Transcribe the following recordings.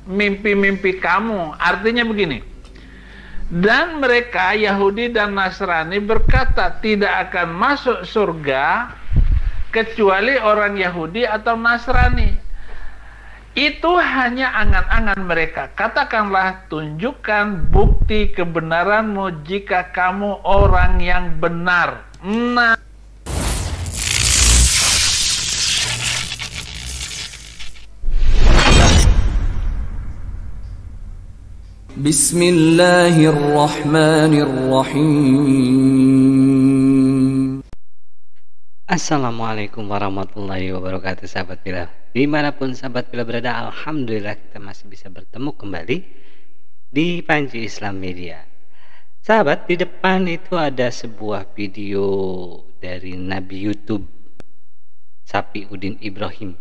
mimpi-mimpi kamu. Artinya begini, dan mereka Yahudi dan Nasrani berkata tidak akan masuk surga kecuali orang Yahudi atau Nasrani. Itu hanya angan-angan mereka. Katakanlah, tunjukkan bukti kebenaranmu jika kamu orang yang benar. Nah, Bismillahirrahmanirrahim. Assalamualaikum warahmatullahi wabarakatuh, sahabat Bila. Dimanapun sahabat Bila berada, alhamdulillah kita masih bisa bertemu kembali di Panji Islam Media. Sahabat, di depan itu ada sebuah video dari Nabi YouTube Sapi Udin Ibrahim.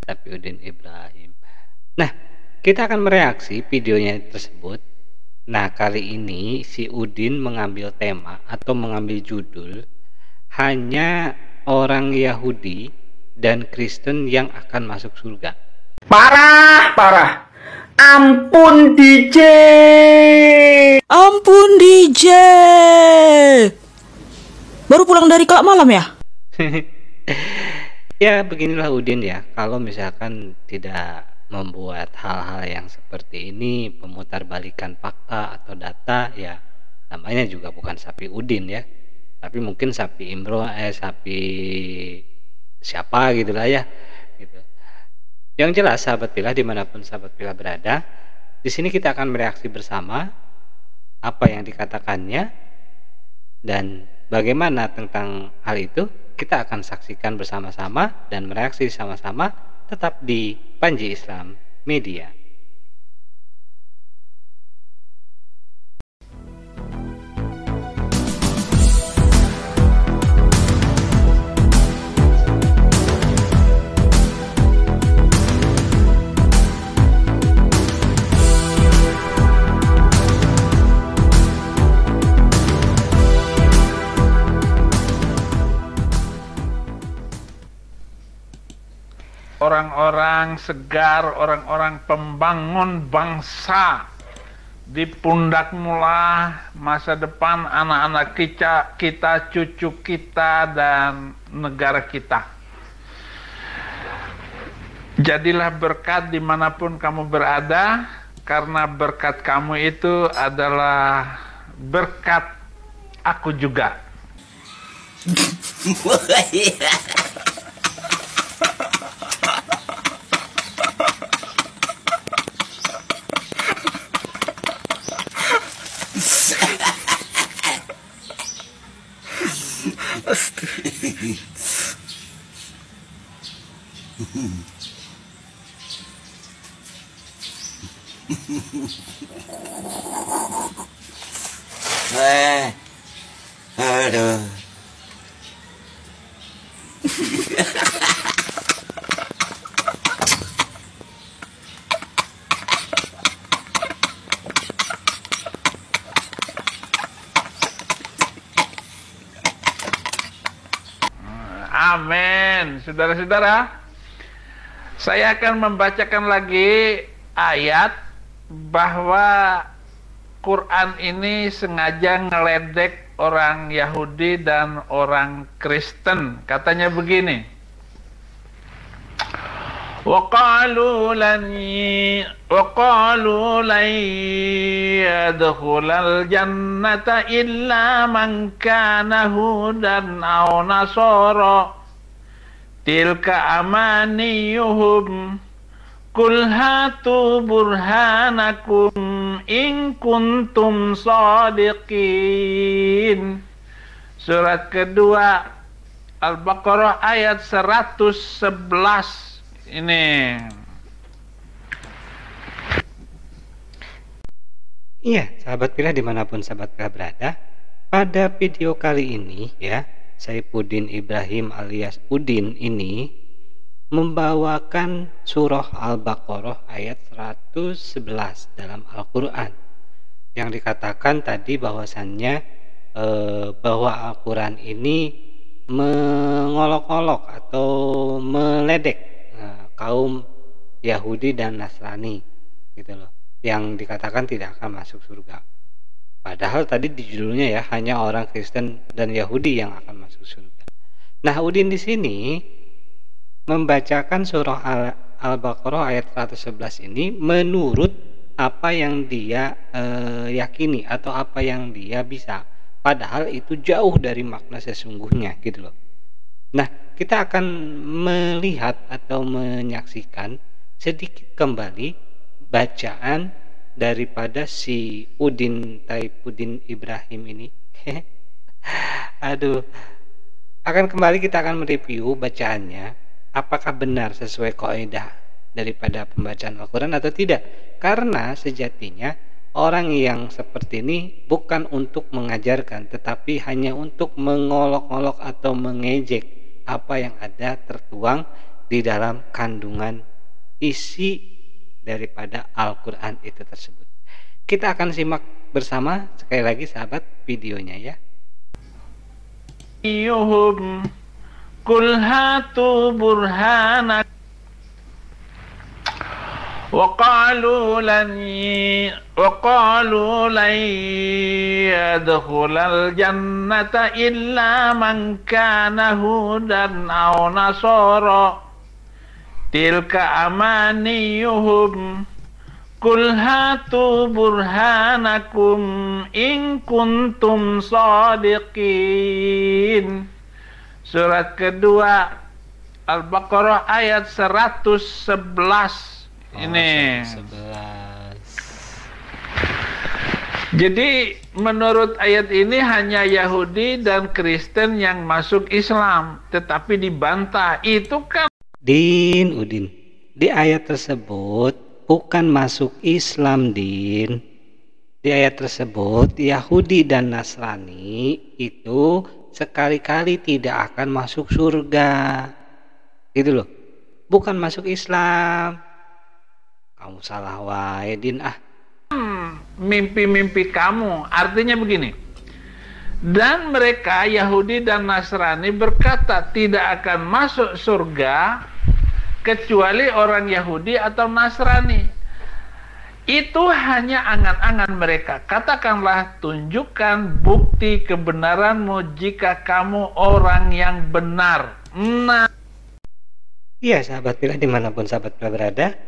Sapi Udin Ibrahim. Nah, kita akan mereaksi videonya tersebut. Nah, kali ini si Udin mengambil tema atau mengambil judul hanya orang Yahudi dan Kristen yang akan masuk surga. Parah. Ampun DJ. Ampun DJ. Baru pulang dari kelab malam ya? Ya, beginilah Udin ya. Kalau misalkan tidak membuat hal-hal yang seperti ini, pemutarbalikan fakta atau data, ya namanya juga bukan Sapi Udin ya. Tapi mungkin Sapi Sapi siapa gitulah ya. Gitu. Yang jelas sahabat Bila, dimanapun sahabat Bila berada, di sini kita akan mereaksi bersama apa yang dikatakannya dan bagaimana tentang hal itu. Kita akan saksikan bersama-sama dan mereaksi sama-sama, tetap di Panji Islam Media. orang-orang segar, orang-orang pembangun bangsa, di pundakmu lah masa depan anak-anak kita, cucu kita, dan negara kita. Jadilah berkat dimanapun kamu berada, karena berkat kamu itu adalah berkat aku juga. Aduh. Amin. Saudara-saudara, saya akan membacakan lagi ayat bahwa Quran ini sengaja ngeledek orang Yahudi dan orang Kristen. Katanya begini, وَقَالُوا لَنْ يَدْخُلَ الْجَنَّةَ إِلَّا مَنْ كَانَ هُودًا أَوْ نَصَارَى تِلْكَ أَمَانِيُّهُمْ قُلْ هَاتُوا بُرْهَانَكُمْ إِنْ كُنْتُمْ صَادِقِينَ. Surat kedua Al-Baqarah ayat 111. Ini Iya, sahabat Pilah dimanapun sahabat Pilah berada, pada video kali ini ya, Saifuddin Ibrahim alias Udin ini membawakan surah Al-Baqarah ayat 111 dalam Al-Quran, yang dikatakan tadi bahwasannya bahwa Al-Quran ini mengolok-olok atau meledek kaum Yahudi dan Nasrani gitu loh, yang dikatakan tidak akan masuk surga. Padahal tadi di judulnya ya, hanya orang Kristen dan Yahudi yang akan masuk surga. Nah, Udin di sini membacakan surah Al-Baqarah ayat 111 ini menurut apa yang dia yakini atau apa yang dia bisa. Padahal itu jauh dari makna sesungguhnya gitu loh. Nah, kita akan melihat atau menyaksikan sedikit kembali bacaan daripada si Saifuddin Ibrahim ini. Aduh, kita akan mereview bacaannya, apakah benar sesuai kaidah daripada pembacaan Al-Quran atau tidak. Karena sejatinya orang yang seperti ini bukan untuk mengajarkan, tetapi hanya untuk mengolok-olok atau mengejek apa yang ada tertuang di dalam kandungan isi daripada Al-Quran itu tersebut. Kita akan simak bersama sekali lagi sahabat videonya ya. Yuhum kul hatu burhanak wa qalu lan yadkhulal jannata illa man kana hudan aw nasara tilka amaniyuhum kul hatu burhanakum in kuntum shadiqin. Surat kedua Al-Baqarah ayat 111 ini. 111. Jadi menurut ayat ini hanya Yahudi dan Kristen yang masuk Islam, tetapi dibantah. Itu kan Udin, di ayat tersebut bukan masuk Islam, Din. Di ayat tersebut Yahudi dan Nasrani itu sekali-kali tidak akan masuk surga. Gitu loh. Bukan masuk Islam. Kamu salah wae, Din ah. Mimpi-mimpi kamu. Artinya begini. Dan mereka Yahudi dan Nasrani berkata tidak akan masuk surga kecuali orang Yahudi atau Nasrani. Itu hanya angan-angan mereka. Katakanlah, tunjukkan bukti kebenaranmu jika kamu orang yang benar. Nah, iya sahabat Pilah dimanapun sahabat Pilah berada,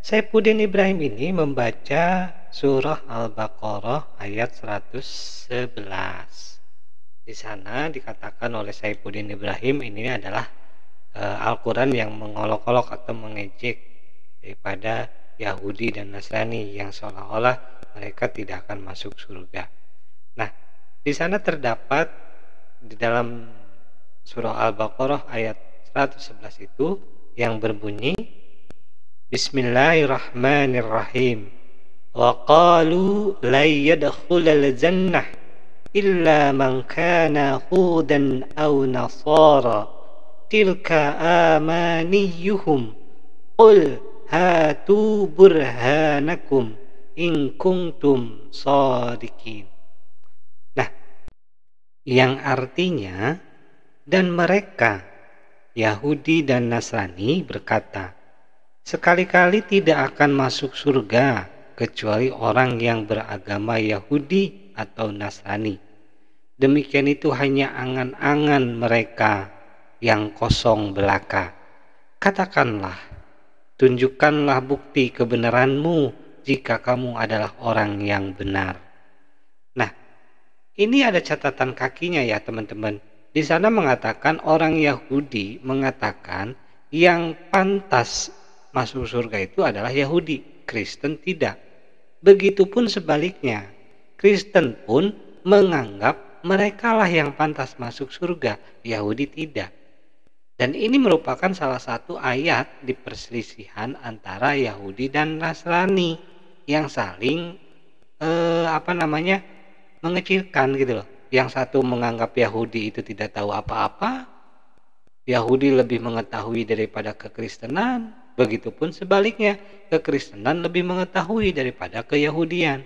Saifuddin Ibrahim ini membaca surah Al-Baqarah ayat 111. Di sana dikatakan oleh Saifuddin Ibrahim ini adalah Al-Quran yang mengolok-olok atau mengejek daripada Yahudi dan Nasrani yang seolah-olah mereka tidak akan masuk surga. Nah, di sana terdapat di dalam surah Al-Baqarah ayat 111 itu yang berbunyi Bismillahirrahmanirrahim. Wa qalu la yadkhulal jannah illa man kana hudan aw nasara tilka amaniyuhum qul hatu burhanakum in kuntum shadiqin. Nah, yang artinya, dan mereka Yahudi dan Nasrani berkata, sekali-kali tidak akan masuk surga kecuali orang yang beragama Yahudi atau Nasrani. Demikian itu hanya angan-angan mereka yang kosong belaka. Katakanlah, tunjukkanlah bukti kebenaranmu jika kamu adalah orang yang benar. Nah, ini ada catatan kakinya ya teman-teman. Di sana mengatakan orang Yahudi mengatakan yang pantas masuk surga itu adalah Yahudi, Kristen tidak. Begitupun sebaliknya, Kristen pun menganggap merekalah yang pantas masuk surga, Yahudi tidak. Dan ini merupakan salah satu ayat di perselisihan antara Yahudi dan Nasrani yang saling apa namanya, mengecilkan gitu loh. Yang satu menganggap Yahudi itu tidak tahu apa-apa, Yahudi lebih mengetahui daripada kekristenan, begitupun sebaliknya, kekristenan lebih mengetahui daripada keyahudian.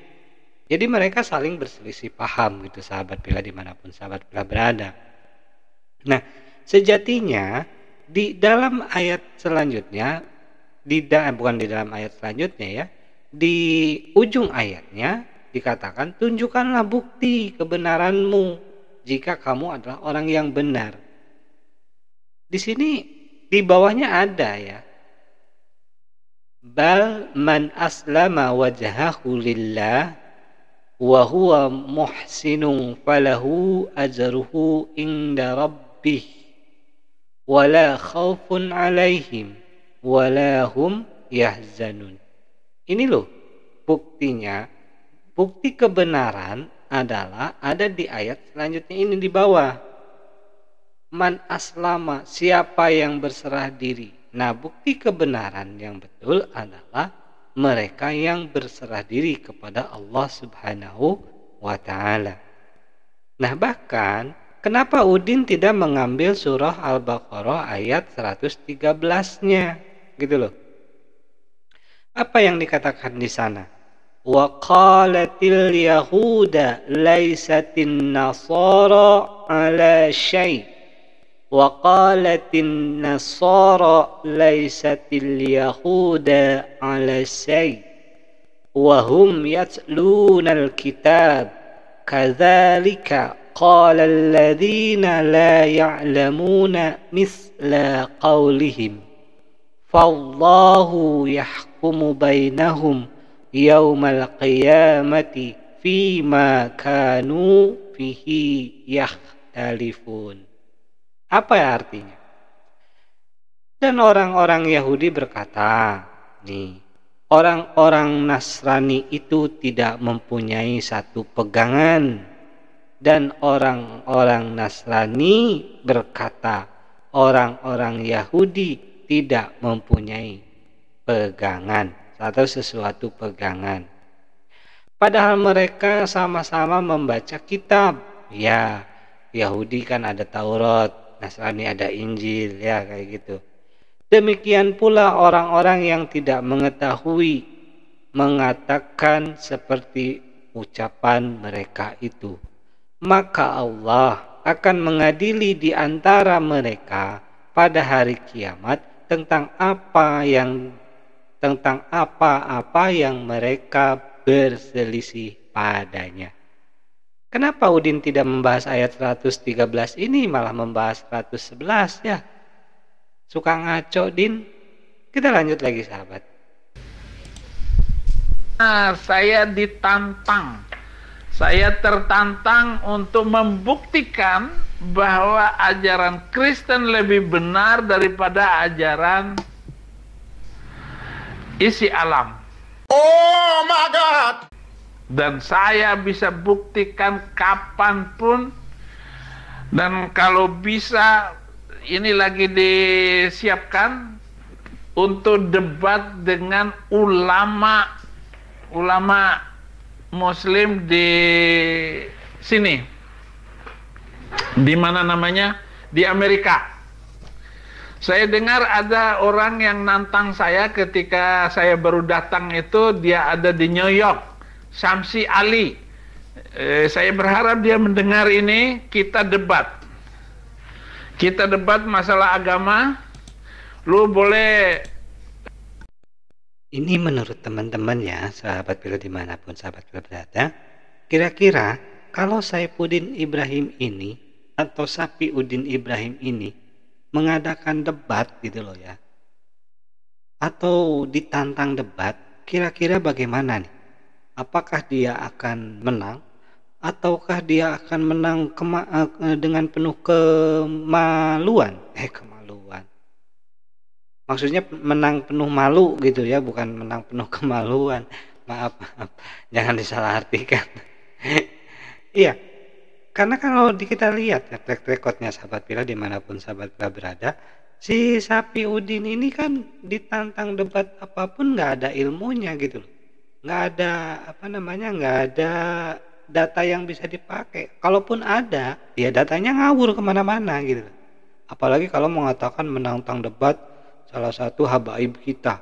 Jadi mereka saling berselisih paham gitu, sahabat Pila dimanapun sahabat Pila berada. Nah, sejatinya di dalam ayat selanjutnya, bukan di dalam ayat selanjutnya ya, di ujung ayatnya dikatakan, tunjukkanlah bukti kebenaranmu jika kamu adalah orang yang benar. Di sini di bawahnya ada ya, bal man aslama wajhahu lillah wa huwa muhsinun falahu ajruhu inda rabbih wala khaufun alaihim wala hum yahzanun. Ini loh buktinya. Bukti kebenaran adalah ada di ayat selanjutnya ini di bawah. Man aslama, siapa yang berserah diri. Nah, bukti kebenaran yang betul adalah mereka yang berserah diri kepada Allah Subhanahu wa ta'ala. Nah, bahkan kenapa Udin tidak mengambil surah Al-Baqarah ayat 113-nya? Gitu loh. Apa yang dikatakan di sana? Wa qalatil yahuda laisatin nasara ala syai' wa qalatin nasara laisatil yahuda ala syai' wa hum yatlunal kitab kadzalika qala alladhina la ya'lamuna misla qawlihim fallahu yahkumu bainahum yaumal qiyamati fima kanu fihi yakhtalifun. Apa ya artinya? Dan orang-orang Yahudi berkata, nih, orang-orang Nasrani itu tidak mempunyai satu pegangan. Dan orang-orang Nasrani berkata, orang-orang Yahudi tidak mempunyai pegangan atau sesuatu pegangan. Padahal mereka sama-sama membaca kitab. Ya, Yahudi kan ada Taurat, Nasrani ada Injil, ya kayak gitu. Demikian pula orang-orang yang tidak mengetahui mengatakan seperti ucapan mereka itu. Maka Allah akan mengadili di antara mereka pada hari kiamat tentang apa-apa yang mereka berselisih padanya. Kenapa Udin tidak membahas ayat 113 ini, malah membahas 111 ya? Suka ngaco, Din. Kita lanjut lagi, sahabat. Nah, saya ditantang. Saya tertantang untuk membuktikan bahwa ajaran Kristen lebih benar daripada ajaran isi alam. Oh my God! Dan saya bisa buktikan kapanpun. Dan kalau bisa, ini lagi disiapkan untuk debat dengan ulama Muslim di sini. Di mana namanya? Di Amerika. Saya dengar ada orang yang nantang saya ketika saya baru datang itu, dia ada di New York, Samsi Ali. Saya berharap dia mendengar ini, kita debat. Kita debat masalah agama. Lu boleh. Ini menurut teman-teman ya, sahabat Pila dimanapun sahabat Pila berada, kira-kira kalau Saifuddin Ibrahim ini atau Sapi Udin Ibrahim ini mengadakan debat gitu loh ya, atau ditantang debat, kira-kira bagaimana nih? Apakah dia akan menang ataukah dia akan menang dengan penuh kemaluan? Kemaluan. Maksudnya menang penuh malu gitu ya, bukan menang penuh kemaluan. Maaf. Jangan disalahartikan. Iya. Karena kalau kita lihat ya, track recordnya sahabat Pila dimanapun sahabat Pila berada, si Sapi Udin ini kan ditantang debat apapun nggak ada ilmunya gitu loh. nggak ada nggak ada data yang bisa dipakai. Kalaupun ada, ya datanya ngawur kemana-mana gitu. Apalagi kalau mengatakan menantang debat salah satu habaib kita,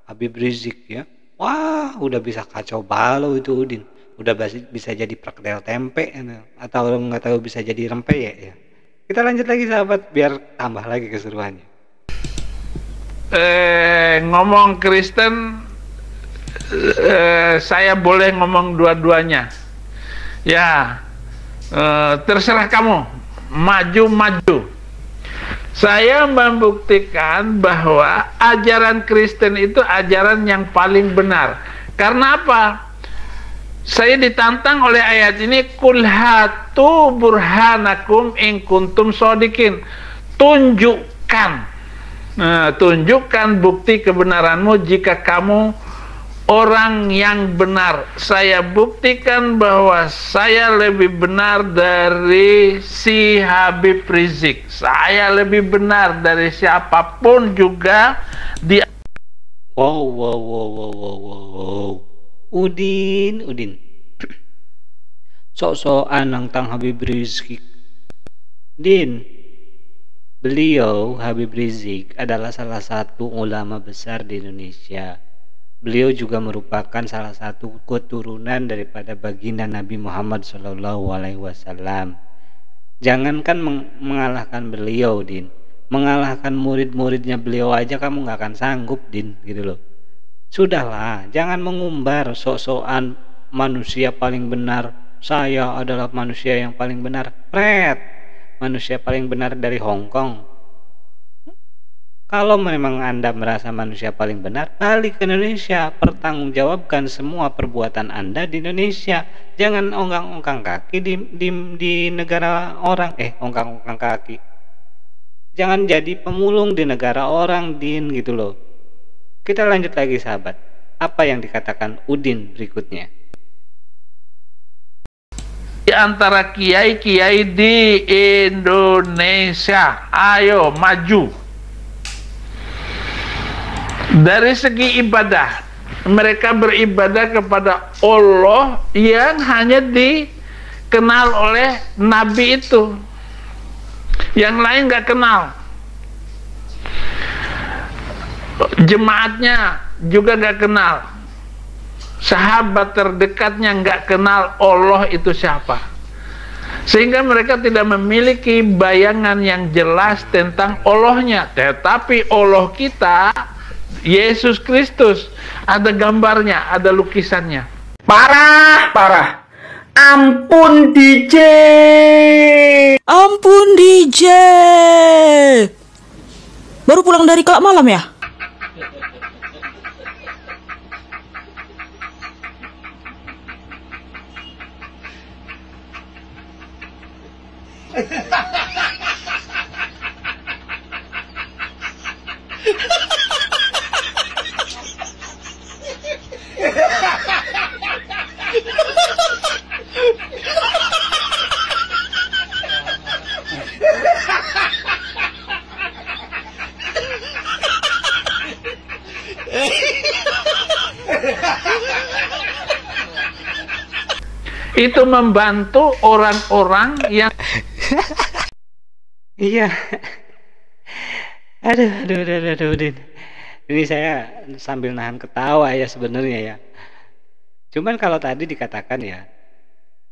Habib Rizik ya. Wah, udah bisa kacau balau itu Udin. Udah bisa jadi perkedel tempe atau nggak tahu bisa jadi rempeyek ya. Kita lanjut lagi sahabat biar tambah lagi keseruannya. Ngomong Kristen, saya boleh ngomong dua-duanya. Ya, terserah kamu, maju-maju. Saya membuktikan bahwa ajaran Kristen itu ajaran yang paling benar. Karena apa? Saya ditantang oleh ayat ini, kul hatu burhanakum in kuntum shodikin. Tunjukkan, tunjukkan bukti kebenaranmu jika kamu orang yang benar. Saya buktikan bahwa saya lebih benar dari si Habib Rizik. Saya lebih benar dari siapapun juga di. Wow. Udin. Sok-sokan nantang Habib Rizik. Din, beliau Habib Rizik adalah salah satu ulama besar di Indonesia. Beliau juga merupakan salah satu keturunan daripada baginda Nabi Muhammad SAW. Jangankan mengalahkan beliau, Din. Mengalahkan murid-muridnya beliau aja kamu nggak akan sanggup, Din, gitu loh. Sudahlah, jangan mengumbar sok-sokan manusia paling benar. Saya adalah manusia yang paling benar. Manusia paling benar dari Hong Kong. Kalau memang Anda merasa manusia paling benar, balik ke Indonesia, pertanggungjawabkan semua perbuatan Anda di Indonesia. Jangan ongkang-ongkang kaki di negara orang. Ongkang-ongkang kaki. Jangan jadi pemulung di negara orang, Din, gitu loh. Kita lanjut lagi sahabat. Apa yang dikatakan Udin berikutnya? Di antara kiai-kiai di Indonesia, ayo maju. Dari segi ibadah, mereka beribadah kepada Allah yang hanya dikenal oleh Nabi itu. Yang lain gak kenal. Jemaatnya juga gak kenal. Sahabat terdekatnya gak kenal Allah itu siapa. Sehingga mereka tidak memiliki bayangan yang jelas tentang Allahnya. Tetapi Allah kita, Yesus Kristus, ada gambarnya, ada lukisannya. Parah. Ampun DJ. Baru pulang dari kelab malam ya? Itu membantu orang-orang yang Iya. Aduh, Din. Ini saya sambil nahan ketawa ya sebenarnya ya. Cuman kalau tadi dikatakan ya,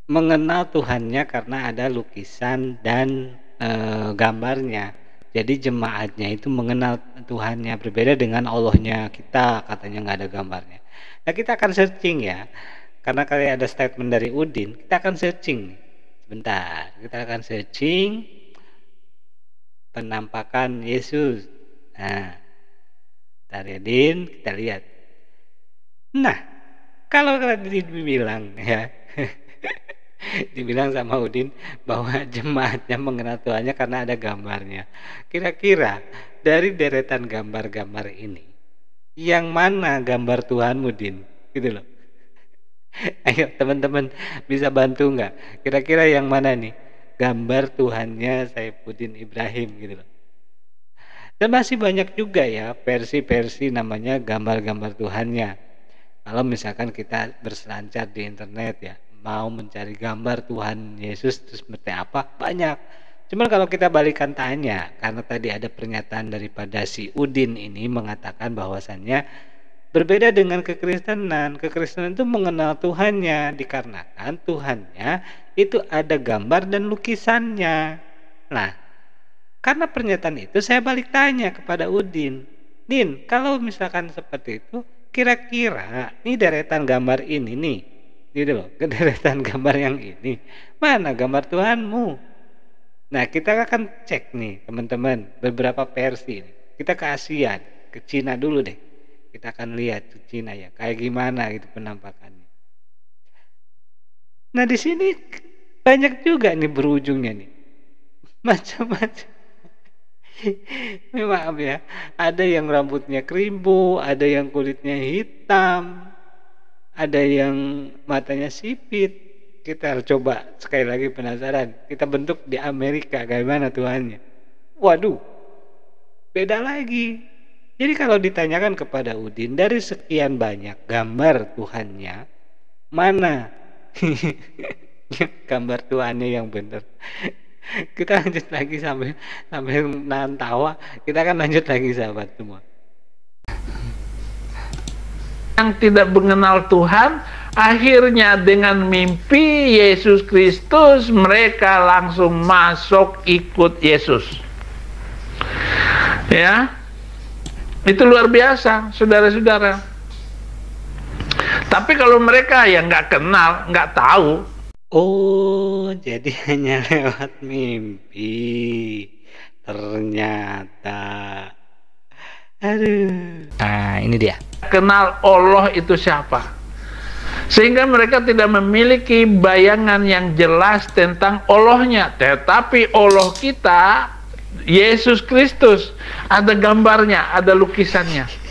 mengenal Tuhannya karena ada lukisan dan gambarnya. Jadi jemaatnya itu mengenal Tuhannya, berbeda dengan Allahnya kita, katanya nggak ada gambarnya. Nah, kita akan searching ya. Karena kali ada statement dari Udin, kita akan searching. Sebentar, kita akan searching penampakan Yesus. Nah, tadi Din, kita lihat. Nah, kalau tadi dibilang ya, dibilang sama Udin bahwa jemaatnya mengenal Tuhannya karena ada gambarnya. Kira-kira dari deretan gambar-gambar ini, yang mana gambar Tuhanmu, Din? Gitu loh. Ayo teman-teman bisa bantu nggak? Kira-kira yang mana nih gambar Tuhannya Saifuddin Ibrahim gitu loh. Dan masih banyak juga ya versi-versi namanya gambar-gambar Tuhannya. Kalau misalkan kita berselancar di internet ya, mau mencari gambar Tuhan Yesus terus seperti apa, banyak. Cuman kalau kita balikan tanya, karena tadi ada pernyataan daripada si Udin ini mengatakan bahwasannya berbeda dengan kekristenan. Kekristenan itu mengenal Tuhannya, dikarenakan Tuhannya itu ada gambar dan lukisannya. Nah, karena pernyataan itu saya balik tanya kepada Udin. Din, kalau misalkan seperti itu, kira-kira nih deretan gambar ini nih, gitu loh, ke deretan gambar yang ini, mana gambar Tuhanmu? Nah, kita akan cek nih teman-teman beberapa versi nih. Kita ke Asia, ke Cina dulu deh. Kita akan lihat ke Cina ya, kayak gimana gitu penampakannya. Nah, di sini banyak juga nih berujungnya nih, macam-macam. Maaf ya, ada yang rambutnya keribu, ada yang kulitnya hitam, ada yang matanya sipit. Kita harus coba sekali lagi, penasaran, kita bentuk di Amerika kayak mana Tuhannya. Waduh, beda lagi. Jadi kalau ditanyakan kepada Udin, dari sekian banyak gambar Tuhannya, mana gambar Tuhannya yang benar? Kita lanjut lagi sampai nahan tawa. Kita akan lanjut lagi sahabat semua. Yang tidak mengenal Tuhan, akhirnya dengan mimpi Yesus Kristus mereka langsung masuk ikut Yesus. Ya, itu luar biasa, saudara-saudara. Tapi kalau mereka yang nggak kenal, nggak tahu. Oh, jadi hanya lewat mimpi. Ternyata. Aduh. Nah, ini dia. Kenal Allah itu siapa. Sehingga mereka tidak memiliki bayangan yang jelas tentang Allahnya. Tetapi Allah kita, Yesus Kristus, ada gambarnya, ada lukisannya.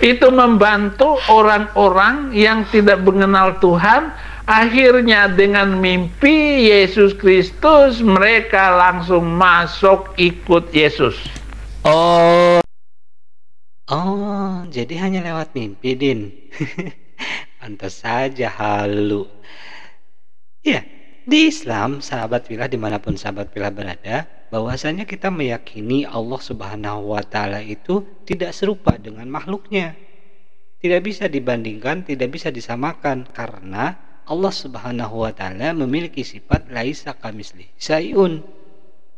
Itu membantu orang-orang yang tidak mengenal Tuhan. Akhirnya dengan mimpi Yesus Kristus mereka langsung masuk ikut Yesus. Oh, jadi hanya lewat mimpi, Din. Pantas saja halu. Ya, di Islam, sahabat Pilah dimanapun sahabat Pilah berada, bahwasanya kita meyakini Allah Subhanahu wa Ta'ala itu tidak serupa dengan makhluknya. Tidak bisa dibandingkan, tidak bisa disamakan, karena Allah Subhanahu wa Ta'ala memiliki sifat laisa kamislihi syai'un.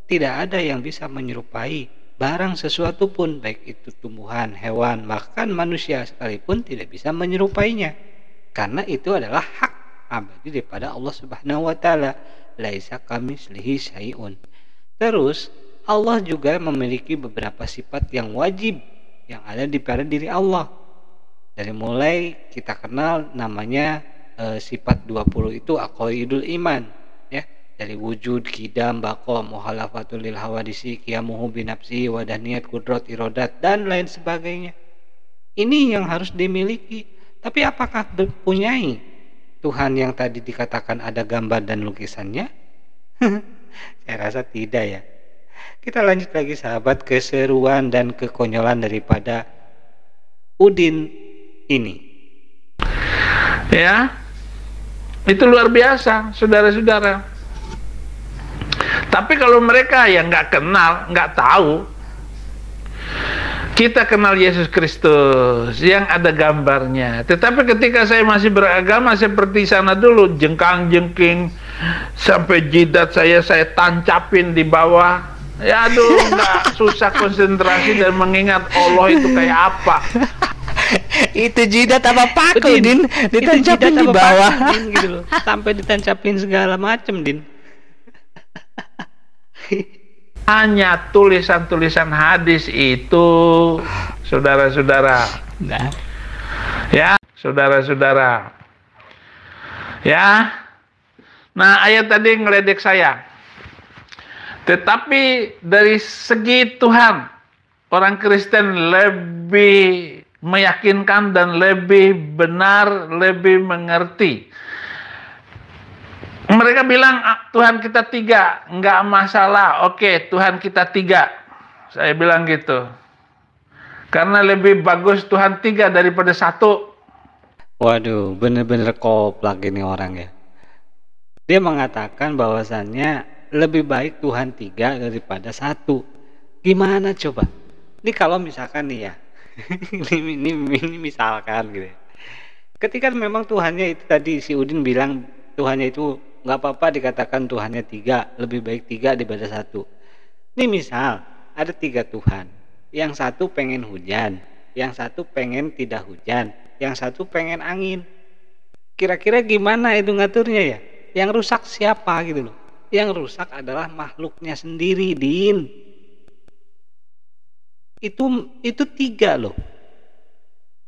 Tidak ada yang bisa menyerupai barang sesuatu pun, baik itu tumbuhan, hewan, bahkan manusia sekalipun tidak bisa menyerupainya, karena itu adalah hak abadi daripada Allah Subhanahu wa Ta'ala. Laisa kamislihi syai'un. Terus Allah juga memiliki beberapa sifat yang wajib yang ada pada diri Allah. Dari mulai kita kenal namanya sifat 20 itu aqaidul iman, ya, dari wujud, qidam, baqa, muhalafatul lil hawadisi, qiyamuhu binafsi, wadaniyat, qudrat, iradat, dan lain sebagainya. Ini yang harus dimiliki. Tapi apakah mempunyai Tuhan yang tadi dikatakan ada gambar dan lukisannya? Saya rasa tidak ya. Kita lanjut lagi sahabat, keseruan dan kekonyolan daripada Udin ini. Ya, itu luar biasa, saudara-saudara. Tapi kalau mereka yang nggak kenal, nggak tahu, kita kenal Yesus Kristus yang ada gambarnya. Tetapi ketika saya masih beragama seperti sana dulu, jengkang-jengking sampai jidat saya tancapin di bawah. Ya aduh, nggak, susah konsentrasi dan mengingat Allah itu kayak apa. Itu jidat apa paku, Din? Ditancapin di bawah gitu loh. Sampai ditancapin segala macem, Din. Hanya tulisan-tulisan hadis itu, saudara-saudara. Nah. Ya, saudara-saudara. Ya, Nah, ayat tadi ngeledek saya. Tetapi dari segi Tuhan, orang Kristen lebih meyakinkan dan lebih benar, lebih mengerti. Mereka bilang, Tuhan kita 3, nggak masalah. Oke, Tuhan kita 3. Saya bilang gitu. Karena lebih bagus Tuhan 3 daripada 1. Waduh, bener-bener koplak ini orang ya. Dia mengatakan bahwasannya lebih baik Tuhan 3 daripada 1. Gimana coba? Ini kalau misalkan nih ya, ini misalkan gitu ya. Ketika memang Tuhannya itu tadi si Udin bilang Tuhannya itu nggak apa-apa dikatakan Tuhannya 3, lebih baik 3 daripada 1. Ini misal ada 3 Tuhan, yang satu pengen hujan, yang satu pengen tidak hujan, yang satu pengen angin. Kira-kira gimana itu ngaturnya ya? Yang rusak siapa gitu loh? Yang rusak adalah makhluknya sendiri, Din. Itu 3 loh.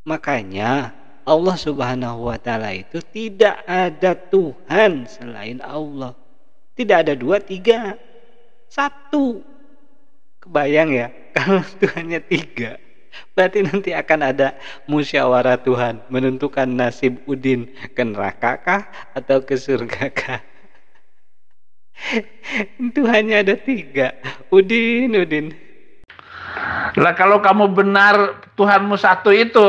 Makanya Allah Subhanahu wa Ta'ala itu tidak ada Tuhan selain Allah. Tidak ada 2, 3, 1. Kebayang ya, kalau Tuhannya 3, berarti nanti akan ada musyawarah Tuhan menentukan nasib Udin ke neraka kah atau ke surga kah. Tuhannya ada 3. Udin. Lah kalau kamu benar Tuhanmu 1 itu,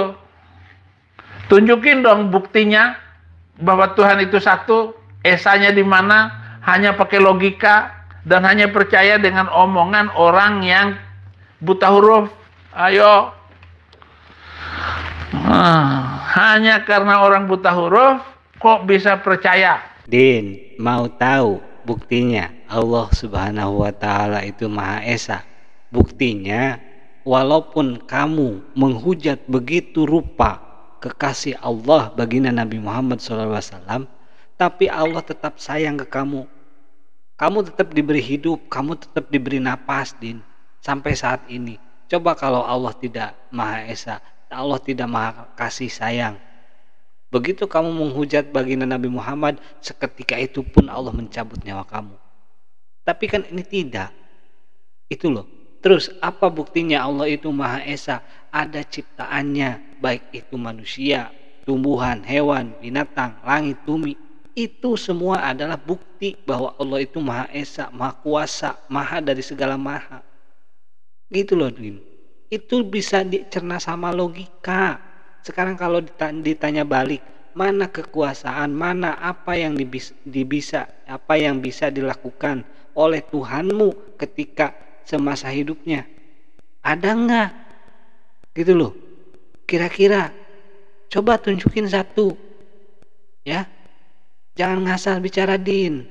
tunjukin dong buktinya bahwa Tuhan itu 1, esanya di mana, hanya pakai logika dan hanya percaya dengan omongan orang yang buta huruf. Ayo. Hanya karena orang buta huruf kok bisa percaya? Din, mau tahu buktinya Allah Subhanahu wa Ta'ala itu Maha Esa? Buktinya walaupun kamu menghujat begitu rupa kekasih Allah baginda Nabi Muhammad SAW, tapi Allah tetap sayang ke kamu. Kamu tetap diberi hidup, kamu tetap diberi napas, Din, sampai saat ini. Coba kalau Allah tidak Maha Esa, Allah tidak Maha kasih sayang, begitu kamu menghujat baginda Nabi Muhammad, seketika itu pun Allah mencabut nyawa kamu. Tapi kan ini tidak. Itu loh. Terus apa buktinya Allah itu Maha Esa? Ada ciptaannya, baik itu manusia, tumbuhan, hewan, binatang, langit, bumi. Itu semua adalah bukti bahwa Allah itu Maha Esa, Maha Kuasa, Maha dari segala maha. Gitu loh, Din. Itu bisa dicerna sama logika. Sekarang kalau ditanya balik, mana kekuasaan, mana apa yang apa yang bisa dilakukan oleh Tuhanmu ketika semasa hidupnya? Ada enggak? Gitu loh. Kira-kira coba tunjukin 1. Ya. Jangan ngasal bicara, Din.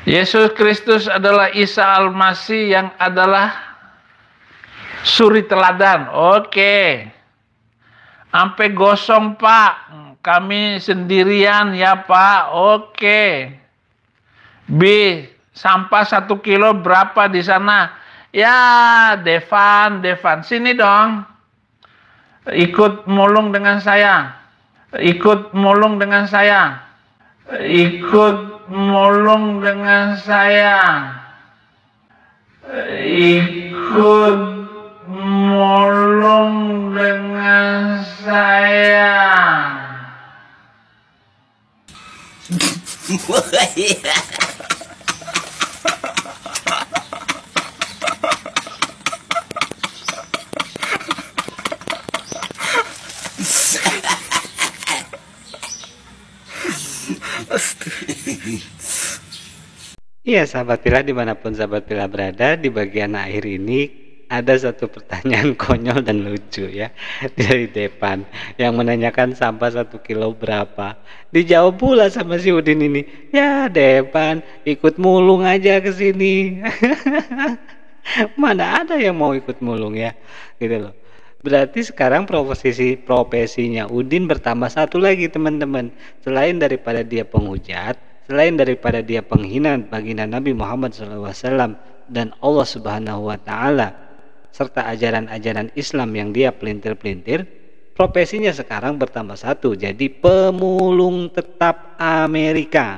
Yesus Kristus adalah Isa Al-Masih yang adalah suri teladan. Oke. Sampai gosong, Pak. Kami sendirian ya, Pak. Oke. B, sampah 1 kilo berapa di sana? Ya, Devan, sini dong. Ikut mulung dengan saya. Ikut mulung dengan saya. Ikut mulung dengan saya. Ikut mulung dengan saya. Iya, sahabat Pilah, dimanapun sahabat Pilah berada, di bagian akhir ini ada satu pertanyaan konyol dan lucu ya dari Depan yang menanyakan sampah 1 kilo berapa. Dijawab pula sama si Udin ini, ya Depan ikut mulung aja ke sini. Mana ada yang mau ikut mulung ya, gitu loh. Berarti sekarang profesinya Udin bertambah 1 lagi, teman-teman. Selain daripada dia penghujat, selain daripada dia penghina baginda Nabi Muhammad SAW dan Allah Subhanahu wa Ta'ala, serta ajaran-ajaran Islam yang dia pelintir-pelintir, profesinya sekarang bertambah satu, jadi pemulung tetap Amerika.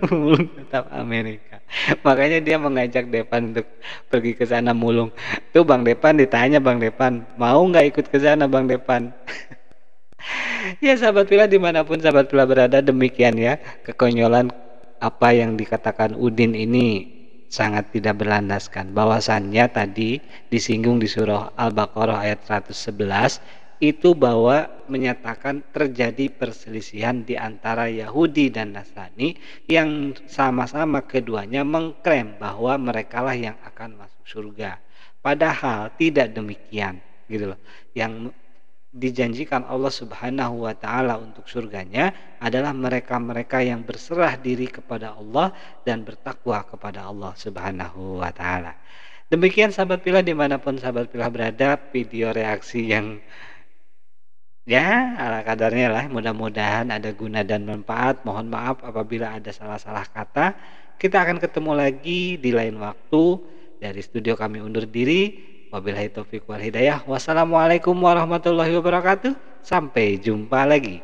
Pemulung tetap Amerika. Makanya dia mengajak Depan untuk pergi ke sana mulung. Tuh Bang Depan ditanya, Bang Depan mau nggak ikut ke sana Bang Depan? Ya sahabat Villa, dimanapun sahabat Villa berada, demikian ya kekonyolan apa yang dikatakan Udin ini sangat tidak berlandaskan. Bahwasannya tadi disinggung di surah Al-Baqarah ayat 111 itu bahwa menyatakan terjadi perselisihan di antara Yahudi dan Nasrani yang sama-sama keduanya mengklaim bahwa merekalah yang akan masuk surga. Padahal tidak demikian, gitu loh. Yang dijanjikan Allah Subhanahu wa taala untuk surganya adalah mereka-mereka yang berserah diri kepada Allah dan bertakwa kepada Allah Subhanahu wa taala. Demikian sahabat Villa, dimanapun sahabat Villa berada, video reaksi yang ya ala kadarnya lah, mudah-mudahan ada guna dan manfaat. Mohon maaf apabila ada salah-salah kata. Kita akan ketemu lagi di lain waktu. Dari studio kami undur diri. Wabillahi taufiq wal hidayah. Wassalamualaikum warahmatullahi wabarakatuh. Sampai jumpa lagi.